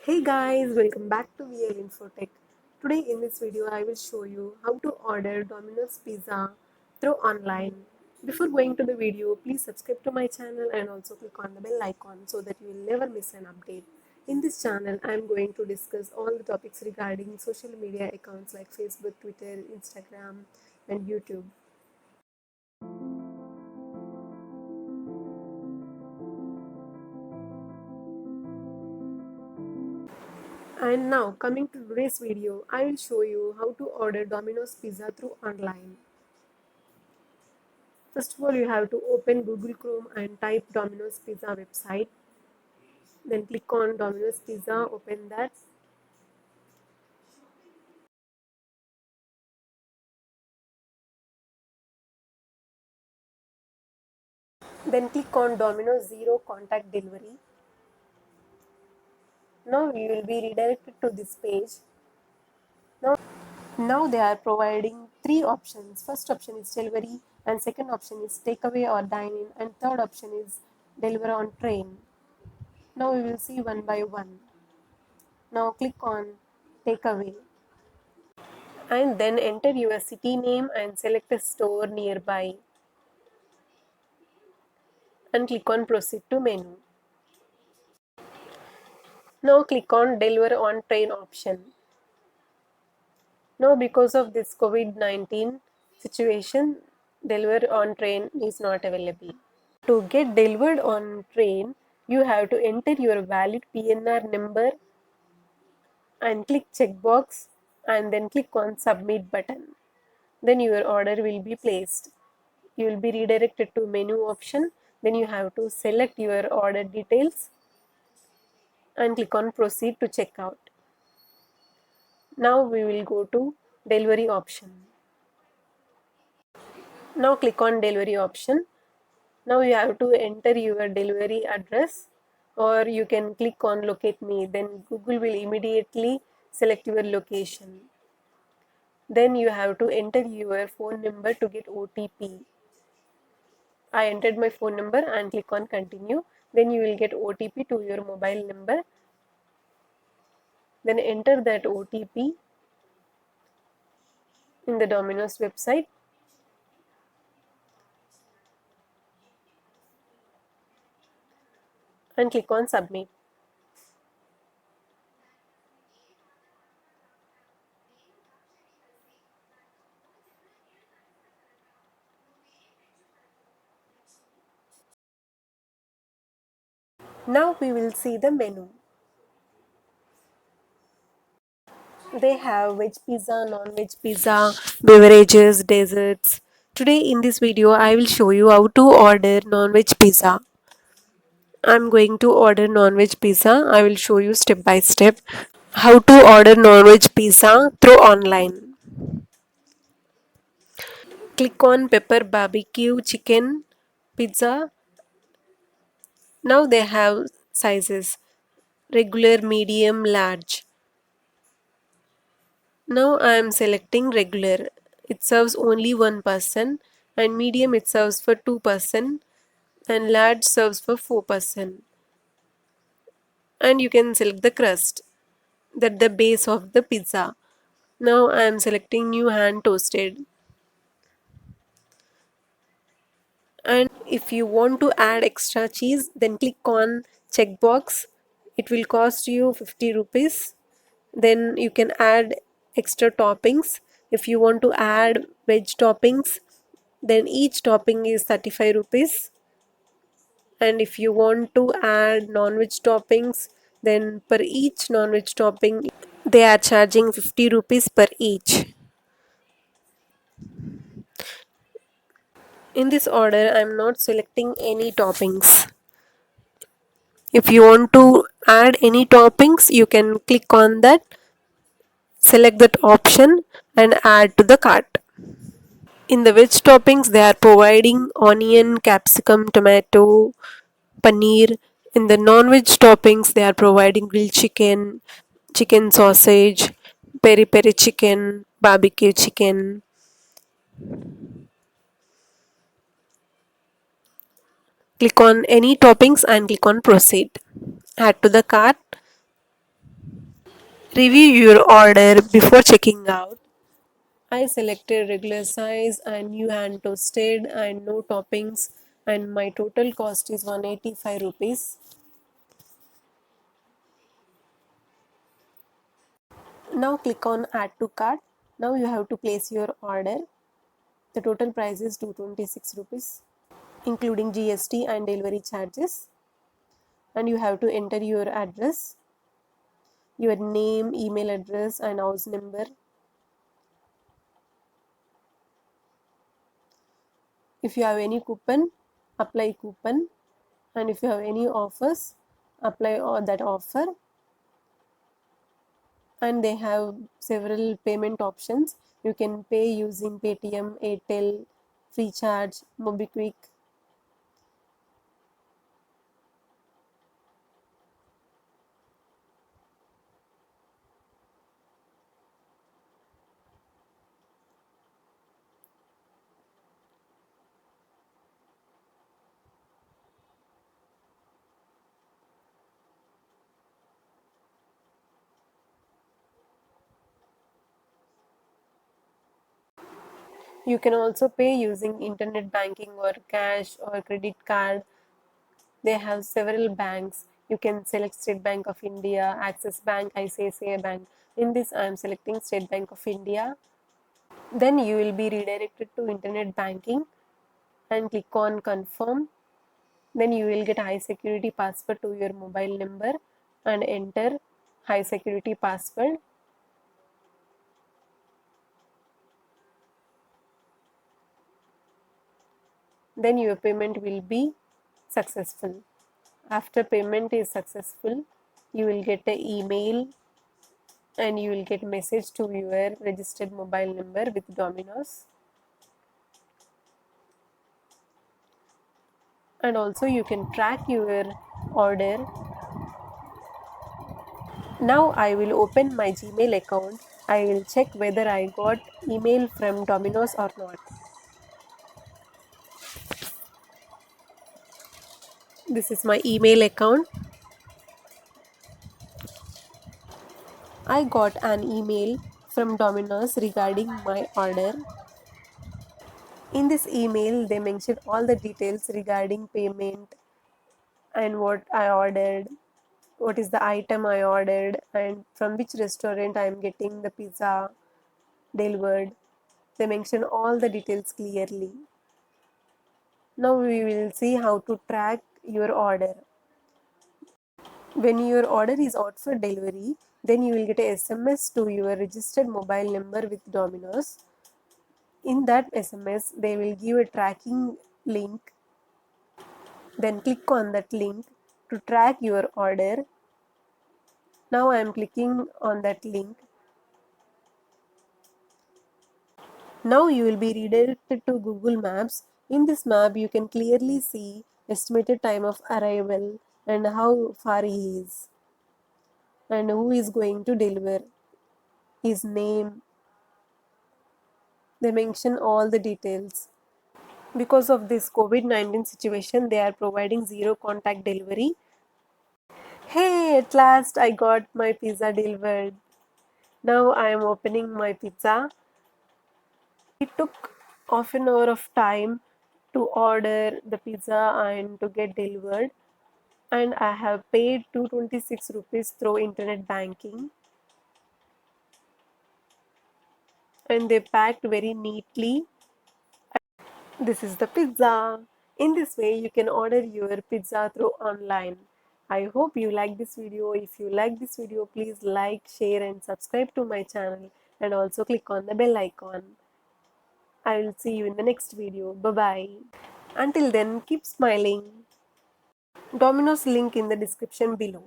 Hey guys, welcome back to VL Infotech. Today in this video I will show you how to order Domino's Pizza through online. Before going to the video, please subscribe to my channel and also click on the bell icon so that you will never miss an update. In this channel, I am going to discuss all the topics regarding social media accounts like Facebook, Twitter, Instagram and YouTube. And now coming to today's video, I will show you how to order Domino's Pizza through online. First of all, you have to open Google Chrome and type Domino's Pizza website. Then click on Domino's Pizza, open that. Then click on Domino's Zero Contact Delivery. Now you will be redirected to this page. Now they are providing three options. First option is delivery, and second option is takeaway or dine in, and third option is deliver on train. Now we will see one by one. Now click on takeaway and then enter your city name and select a store nearby and click on proceed to menu. Now click on deliver on train option. Now because of this COVID-19 situation, deliver on train is not available. To get delivered on train, you have to enter your valid PNR number and click checkbox and then click on submit button. Then your order will be placed. You will be redirected to menu option. Then you have to select your order details and click on proceed to checkout. Now we will go to delivery option. Now click on delivery option. Now you have to enter your delivery address or you can click on locate me. Then Google will immediately select your location. Then you have to enter your phone number to get OTP. I entered my phone number and click on continue. Then you will get OTP to your mobile number. Then enter that OTP in the Domino's website and click on submit. Now we will see the menu. They have veg pizza, non-veg pizza, beverages, desserts. Today in this video I will show you how to order non-veg pizza. I'm going to order non-veg pizza. I will show you step by step how to order non-veg pizza through online. Click on pepper barbecue chicken pizza. Now they have sizes regular, medium, large. Now I am selecting regular. It serves only one person, and medium it serves for 2% and large serves for 4%. And you can select the crust, that the base of the pizza. Now I am selecting new hand toasted. And if you want to add extra cheese, then click on checkbox. It will cost you 50 rupees. Then you can add extra toppings. If you want to add veg toppings, then each topping is 35 rupees. And if you want to add non-veg toppings, then per each non-veg topping they are charging 50 rupees per each. In this order, I am not selecting any toppings. If you want to add any toppings, you can click on that, select that option and add to the cart. In the veg toppings, they are providing onion, capsicum, tomato, paneer. In the non-veg toppings, they are providing grilled chicken, chicken sausage, peri peri chicken, barbecue chicken. Click on any toppings and click on proceed. Add to the cart. Review your order before checking out. I selected regular size and new hand toasted and no toppings, and my total cost is 185 rupees. Now click on add to cart. Now you have to place your order. The total price is 226 rupees including GST and delivery charges, and you have to enter your address, your name, email address and house number. If you have any coupon, apply coupon, and if you have any offers, apply that offer. And they have several payment options. You can pay using Paytm, Airtel, Freecharge, MobiKwik. You can also pay using internet banking or cash or credit card. They have several banks. You can select State Bank of India, Axis Bank, ICICI Bank. In this, I am selecting State Bank of India. Then you will be redirected to internet banking and click on confirm. Then you will get high security password to your mobile number and enter high security password. Then your payment will be successful. After payment is successful, you will get an email and you will get message to your registered mobile number with Domino's. And also you can track your order. Now I will open my Gmail account. I will check whether I got email from Domino's or not. This is my email account. I got an email from Domino's regarding my order. In this email, they mentioned all the details regarding payment and what I ordered, what is the item I ordered, and from which restaurant I am getting the pizza delivered. They mention all the details clearly. Now we will see how to track your order. When your order is out for delivery, then you will get a SMS to your registered mobile number with Domino's. In that SMS, they will give a tracking link. Then click on that link to track your order. Now I am clicking on that link. Now you will be redirected to Google Maps. In this map, you can clearly see estimated time of arrival and how far he is and who is going to deliver, his name. They mention all the details. Because of this COVID-19 situation, they are providing zero contact delivery. Hey, at last I got my pizza delivered. Now I am opening my pizza. It took half an hour of time to order the pizza and to get delivered, and I have paid 226 rupees through internet banking, and they packed very neatly. This is the pizza. In this way you can order your pizza through online. I hope you like this video. If you like this video, please like, share and subscribe to my channel, and also click on the bell icon. I will see you in the next video. Bye bye. Until then, keep smiling. Domino's link in the description below.